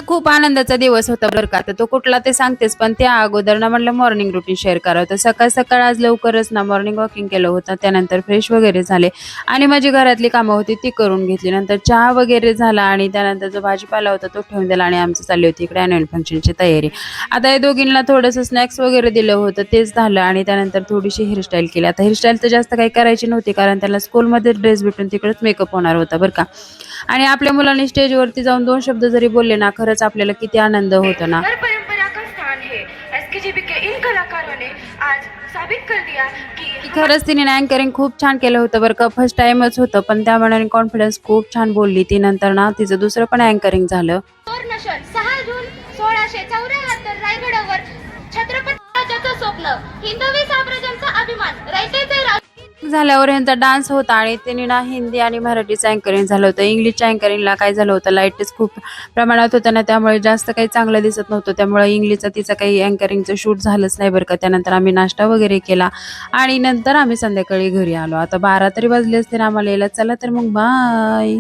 खूप आनंदाचा दिवस होता बरं का. तर तो कुठला ते सांगतेच, पण त्या अगोदर ना म्हटलं मॉर्निंग रुटीन शेअर करावं. तर सकाळ-सकाळ आज लवकरच ना मॉर्निंग वॉकिंग केलं होतं. त्यानंतर फ्रेश वगैरे झाले आणि माझी घरातली कामं होती ती करून घेतली. नंतर चहा वगैरे झाला आणि त्यानंतर जो भाजीपाला होता तो ठेवून दिला आणि आमची चालली होती इकडे ॲन्युअल फंक्शनची तयारी. आता या दोघींना थोडंसं स्नॅक्स वगैरे दिलं होतं तेच झालं आणि त्यानंतर थोडीशी हेअरस्टाईल केली. आता हेअरस्टाईल तर जास्त काही करायची नव्हती कारण त्याला स्कूलमध्ये ड्रेस भेटून तिकडेच मेकअप होणार होता बरं का. आणि आपल्या मुलांनी स्टेजवरती जाऊन 2 शब्द जरी बोलले ना, खरंच आपल्याला किती आनंद होतो ना. हर परंपरा का स्थान है। एसकेजीबी के इन कलाकारों ने आज साबित कर दिया की की खरंच तिने ना अँकरिंग खूप छान केलं होतं बरं का. फर्स्ट टाईमच होतं, पण त्या मनाने कॉन्फिडन्स खूप छान बोलली ती. नंतर ना तिचं दुसरं पण अँकरिंग झालं. नशन 6 जून 1674 रायगडावर छत्रपती राजाचं स्वप्न हिंदवी साम्राज्याचा अभिमान रयतेचे झाल्यावर ह्यांचा डान्स होता आणि त्यांनी ना हिंदी आणि मराठीचं अँकरिंग झालं होतं. इंग्लिशच्या अँकरिंगला काय झालं होतं, लाईटच खूप प्रमाणात होतं ना, त्यामुळे जास्त काही चांगलं दिसत नव्हतं. त्यामुळे इंग्लिशचं तिचं काही अँकरिंगचं शूट झालंच नाही बरं का. त्यानंतर आम्ही नाश्ता वगैरे केला आणि नंतर आम्ही संध्याकाळी घरी आलो. आता 12 तरी वाजले असतील आम्हाला यायला. चला तर मग बाय.